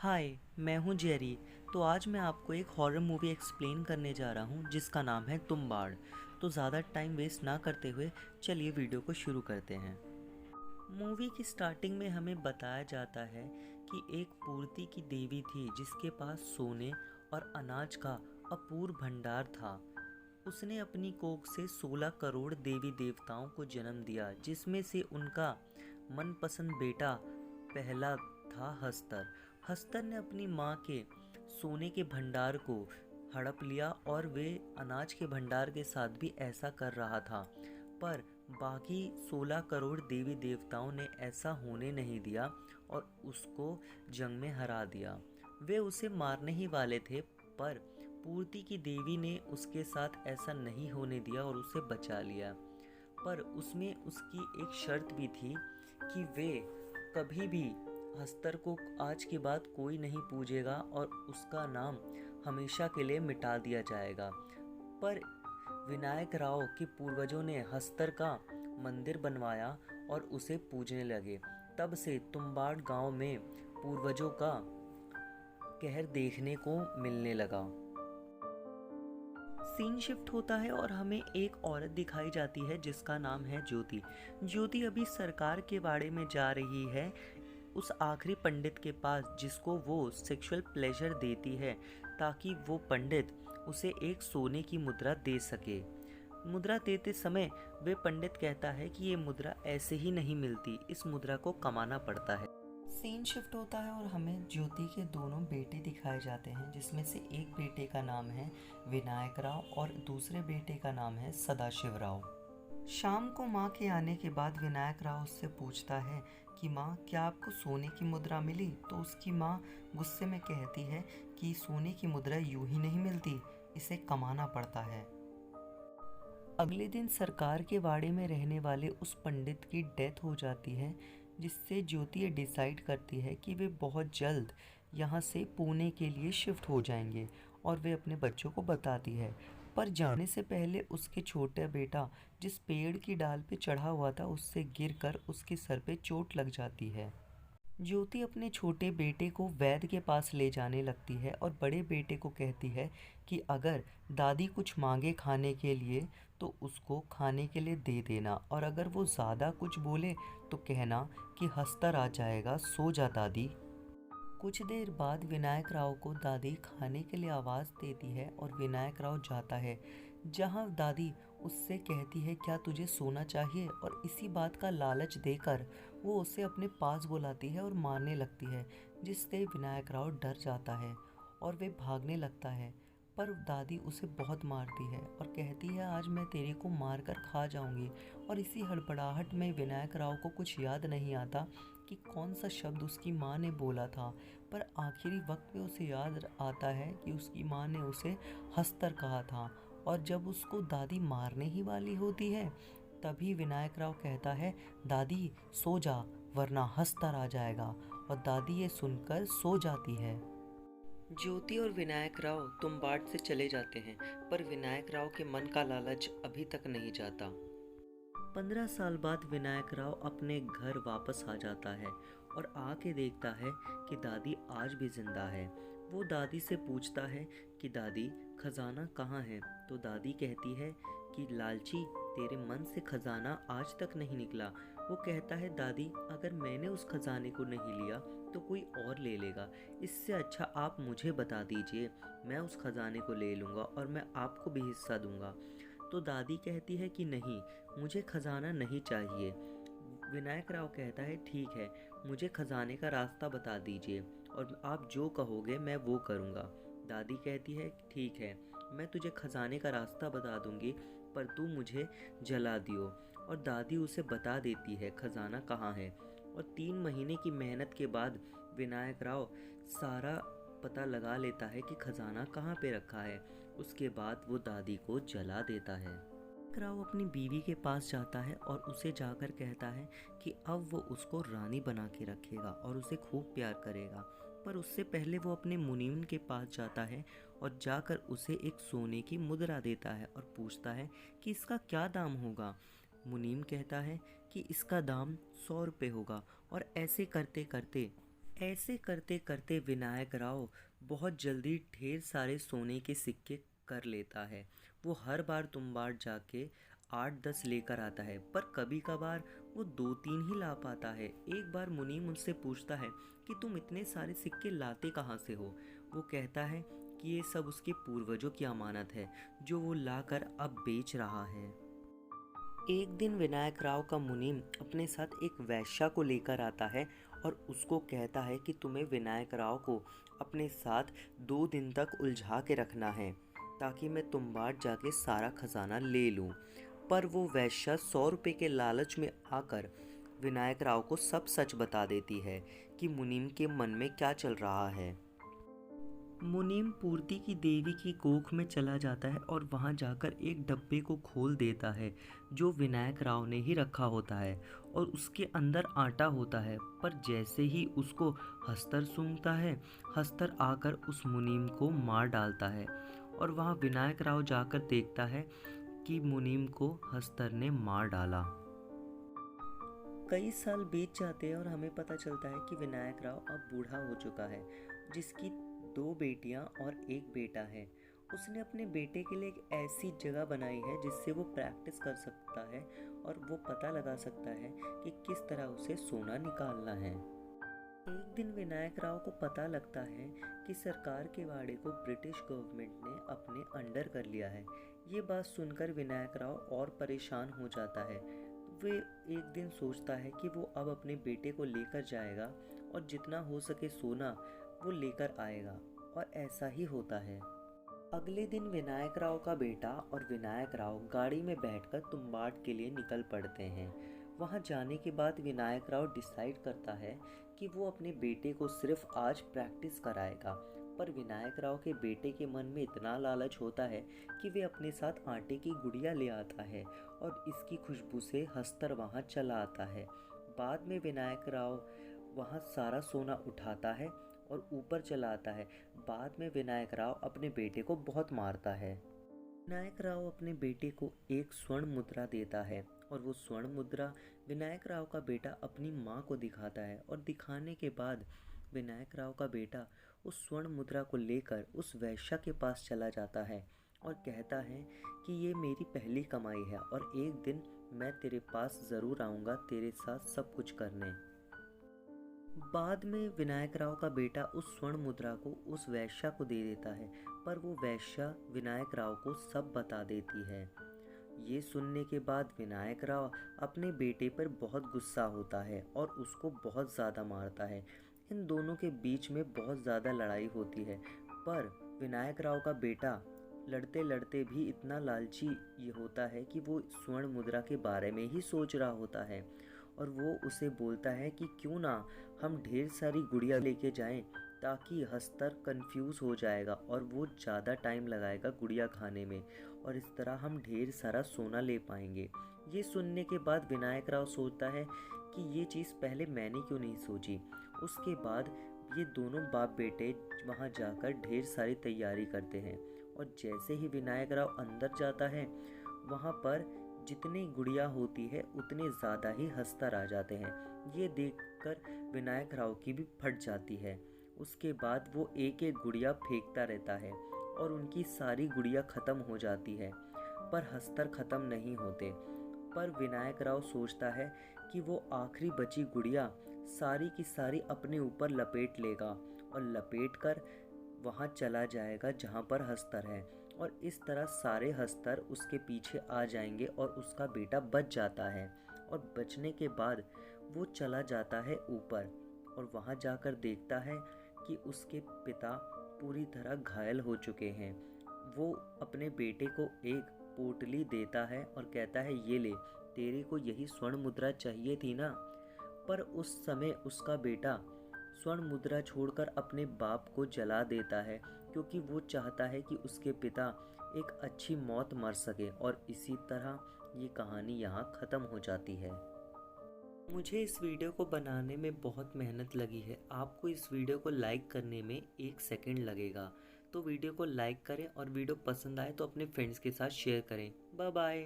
हाय, मैं हूँ जेरी। तो आज मैं आपको एक हॉरर मूवी एक्सप्लेन करने जा रहा हूँ जिसका नाम है तुम्बाड़। तो ज़्यादा टाइम वेस्ट ना करते हुए चलिए वीडियो को शुरू करते हैं। मूवी की स्टार्टिंग में हमें बताया जाता है कि एक पूर्ति की देवी थी जिसके पास सोने और अनाज का अपूर्व भंडार था। उसने अपनी कोख से 16 करोड़ देवी देवताओं को जन्म दिया, जिसमें से उनका मनपसंद बेटा पहला था हस्तर। हस्तर ने अपनी माँ के सोने के भंडार को हड़प लिया और वे अनाज के भंडार के साथ भी ऐसा कर रहा था, पर बाकी 16 करोड़ देवी देवताओं ने ऐसा होने नहीं दिया और उसको जंग में हरा दिया। वे उसे मारने ही वाले थे, पर पूर्ति की देवी ने उसके साथ ऐसा नहीं होने दिया और उसे बचा लिया। पर उसमें उसकी एक शर्त भी थी कि वे कभी भी हस्तर को आज के बाद कोई नहीं पूजेगा और उसका नाम हमेशा के लिए मिटा दिया जाएगा। पर विनायक राव के पूर्वजों ने हस्तर का मंदिर बनवाया और उसे पूजने लगे। तब से तुम्बाड़ गांव में पूर्वजों का कहर देखने को मिलने लगा। सीन शिफ्ट होता है और हमें एक औरत दिखाई जाती है जिसका नाम है ज्योति। ज्योति अभी सरकार के बाड़े में जा रही है उस आखिरी पंडित के पास जिसको वो सेक्सुअल प्लेजर देती है, ताकि वो पंडित उसे एक सोने की मुद्रा दे सके। मुद्रा देते समय वे पंडित कहता है कि ये मुद्रा ऐसे ही नहीं मिलती, इस मुद्रा को कमाना पड़ता है। सीन शिफ्ट होता है और हमें ज्योति के दोनों बेटे दिखाए जाते हैं, जिसमें से एक बेटे का नाम है विनायक राव और दूसरे बेटे का नाम है सदाशिव राव। शाम को माँ के आने के बाद विनायक राव उससे पूछता है कि माँ, क्या आपको सोने की मुद्रा मिली? तो उसकी माँ गुस्से में कहती है कि सोने की मुद्रा यूं ही नहीं मिलती, इसे कमाना पड़ता है। अगले दिन सरकार के वाड़े में रहने वाले उस पंडित की डेथ हो जाती है, जिससे ज्योति ये डिसाइड करती है कि वे बहुत जल्द यहाँ से पुणे के लिए शिफ्ट हो जाएंगे और वे अपने बच्चों को बताती है। पर जाने से पहले उसके छोटा बेटा जिस पेड़ की डाल पे चढ़ा हुआ था उससे गिरकर उसके सर पे चोट लग जाती है। ज्योति अपने छोटे बेटे को वैद्य के पास ले जाने लगती है और बड़े बेटे को कहती है कि अगर दादी कुछ मांगे खाने के लिए तो उसको खाने के लिए दे देना, और अगर वो ज़्यादा कुछ बोले तो कहना कि हस्तर आ जाएगा, सो जा दादी। कुछ देर बाद विनायक राव को दादी खाने के लिए आवाज़ देती है और विनायक राव जाता है, जहां दादी उससे कहती है क्या तुझे सोना चाहिए, और इसी बात का लालच देकर वो उसे अपने पास बुलाती है और मारने लगती है, जिससे विनायक राव डर जाता है और वे भागने लगता है। पर दादी उसे बहुत मारती है और कहती है आज मैं तेरे को मार कर खा जाऊंगी। और इसी हड़बड़ाहट में विनायक राव को कुछ याद नहीं आता कि कौन सा शब्द उसकी माँ ने बोला था, पर आखिरी वक्त में उसे याद आता है कि उसकी माँ ने उसे हस्तर कहा था। और जब उसको दादी मारने ही वाली होती है तभी विनायक राव कहता है दादी सो जा वरना हस्तर आ जाएगा, और दादी ये सुनकर सो जाती है। ज्योति और विनायक राव तुम्बाड़ से चले जाते हैं, पर विनायक राव के मन का लालच अभी तक नहीं जाता। 15 साल बाद विनायक राव अपने घर वापस आ जाता है और आके देखता है कि दादी आज भी जिंदा है। वो दादी से पूछता है कि दादी खजाना कहाँ है? तो दादी कहती है कि लालची, तेरे मन से खजाना आज तक नहीं निकला। वो कहता है दादी अगर मैंने उस खजाने को नहीं लिया तो कोई और ले लेगा, इससे अच्छा आप मुझे बता दीजिए, मैं उस खजाने को ले लूँगा और मैं आपको भी हिस्सा दूंगा। तो दादी कहती है कि नहीं, मुझे खजाना नहीं चाहिए। विनायक राव कहता है ठीक है, मुझे खजाने का रास्ता बता दीजिए और आप जो कहोगे मैं वो करूँगा। दादी कहती है ठीक है, मैं तुझे खजाने का रास्ता बता दूंगी, पर तू मुझे जला दियो। और दादी उसे बता देती है खजाना कहाँ है। और 3 महीने की मेहनत के बाद विनायक राव सारा पता लगा लेता है कि खजाना कहाँ पे रखा है। उसके बाद वो दादी को जला देता है। राव अपनी बीवी के पास जाता है और उसे जाकर कहता है कि अब वो उसको रानी बना के रखेगा और उसे खूब प्यार करेगा। पर उससे पहले वो अपने मुनीम के पास जाता है और जाकर उसे एक सोने की मुद्रा देता है और पूछता है कि इसका क्या दाम होगा। मुनीम कहता है कि इसका दाम 100 रुपये होगा। और ऐसे करते करते ऐसे करते करते विनायक राव बहुत जल्दी ढेर सारे सोने के सिक्के कर लेता है। वो हर बार तुम्बाड़ जाके 8-10 लेकर आता है, पर कभी कभार वो 2-3 ही ला पाता है। एक बार मुनीम उनसे पूछता है कि तुम इतने सारे सिक्के लाते कहाँ से हो। वो कहता है कि ये सब उसके पूर्वजों की अमानत है जो वो लाकर अब बेच रहा है। एक दिन विनायक राव का मुनीम अपने साथ एक वैश्या को लेकर आता है और उसको कहता है कि तुम्हें विनायक राव को अपने साथ 2 दिन तक उलझा के रखना है ताकि मैं तुम्बाड़ जाके सारा खजाना ले लूं। पर वो वैश्या 100 रुपये के लालच में आकर विनायक राव को सब सच बता देती है कि मुनीम के मन में क्या चल रहा है। मुनीम पूर्ति की देवी की कोख में चला जाता है और वहां जाकर एक डब्बे को खोल देता है जो विनायक राव ने ही रखा होता है और उसके अंदर आटा होता है। पर जैसे ही उसको हस्तर सूंघता है, हस्तर आकर उस मुनीम को मार डालता है और वहां विनायक राव जाकर देखता है कि मुनीम को हस्तर ने मार डाला। कई साल बीत जाते हैं और हमें पता चलता है कि विनायक राव अब बूढ़ा हो चुका है, जिसकी 2 बेटियां और 1 बेटा है। उसने अपने बेटे के लिए एक ऐसी जगह बनाई है जिससे वो प्रैक्टिस कर सकता है और वो पता लगा सकता है कि किस तरह उसे सोना निकालना है। एक दिन विनायक राव को पता लगता है कि सरकार के वाड़े को ब्रिटिश गवर्नमेंट ने अपने अंडर कर लिया है। ये बात सुनकर विनायक राव और परेशान हो जाता है। वे एक दिन सोचता है कि वो अब अपने बेटे को लेकर जाएगा और जितना हो सके सोना वो लेकर आएगा, और ऐसा ही होता है। अगले दिन विनायक राव का बेटा और विनायक राव गाड़ी में बैठकर तुम्बाड़ के लिए निकल पड़ते हैं। वहां जाने के बाद विनायक राव डिसाइड करता है कि वो अपने बेटे को सिर्फ आज प्रैक्टिस कराएगा। पर विनायक राव के बेटे के मन में इतना लालच होता है कि वे अपने साथ आटे की गुड़िया ले आता है और इसकी खुशबू से हस्तर वहां चला आता है। बाद में विनायक राव वहां सारा सोना उठाता है और ऊपर चला आता है। बाद में विनायक राव अपने बेटे को बहुत मारता है। विनायक राव अपने बेटे को एक स्वर्ण मुद्रा देता है और वो स्वर्ण मुद्रा विनायक राव का बेटा अपनी माँ को दिखाता है, और दिखाने के बाद विनायक राव का बेटा उस स्वर्ण मुद्रा को लेकर उस वैश्या के पास चला जाता है और कहता है कि ये मेरी पहली कमाई है और एक दिन मैं तेरे पास ज़रूर आऊँगा तेरे साथ सब कुछ करने। बाद में विनायक राव का बेटा उस स्वर्ण मुद्रा को उस वैश्या को दे देता है, पर वो वैश्या विनायक राव को सब बता देती है। ये सुनने के बाद विनायक राव अपने बेटे पर बहुत गुस्सा होता है और उसको बहुत ज़्यादा मारता है। इन दोनों के बीच में बहुत ज़्यादा लड़ाई होती है, पर विनायक राव का बेटा लड़ते लड़ते भी इतना लालची ये होता है कि वो स्वर्ण मुद्रा के बारे में ही सोच रहा होता है, और वो उसे बोलता है कि क्यों ना हम ढेर सारी गुड़िया लेके जाएं ताकि हस्तर कंफ्यूज हो जाएगा और वो ज़्यादा टाइम लगाएगा गुड़िया खाने में, और इस तरह हम ढेर सारा सोना ले पाएंगे। ये सुनने के बाद विनायक राव सोचता है कि ये चीज़ पहले मैंने क्यों नहीं सोची। उसके बाद ये दोनों बाप बेटे वहाँ जाकर ढेर सारी तैयारी करते हैं, और जैसे ही विनायक राव अंदर जाता है वहाँ पर जितनी गुड़िया होती है उतने ज़्यादा ही हस्तर आ जाते हैं। ये देखकर विनायक राव की भी फट जाती है। उसके बाद वो एक एक गुड़िया फेंकता रहता है और उनकी सारी गुड़िया ख़त्म हो जाती है, पर हस्तर ख़त्म नहीं होते। पर विनायक राव सोचता है कि वो आखिरी बची गुड़िया सारी की सारी अपने ऊपर लपेट लेगा और लपेट कर वहाँ चला जाएगा जहाँ पर हस्तर है, और इस तरह सारे हस्तर उसके पीछे आ जाएंगे और उसका बेटा बच जाता है। और बचने के बाद वो चला जाता है ऊपर और वहाँ जाकर देखता है कि उसके पिता पूरी तरह घायल हो चुके हैं। वो अपने बेटे को एक पोटली देता है और कहता है, ये ले, तेरे को यही स्वर्ण मुद्रा चाहिए थी ना। पर उस समय उसका बेटा स्वर्ण मुद्रा छोड़कर अपने बाप को जला देता है, क्योंकि वो चाहता है कि उसके पिता एक अच्छी मौत मर सके, और इसी तरह ये कहानी यहाँ ख़त्म हो जाती है। मुझे इस वीडियो को बनाने में बहुत मेहनत लगी है। आपको इस वीडियो को लाइक करने में 1 सेकंड लगेगा, तो वीडियो को लाइक करें और वीडियो पसंद आए तो अपने फ्रेंड्स के साथ शेयर करें। Bye bye.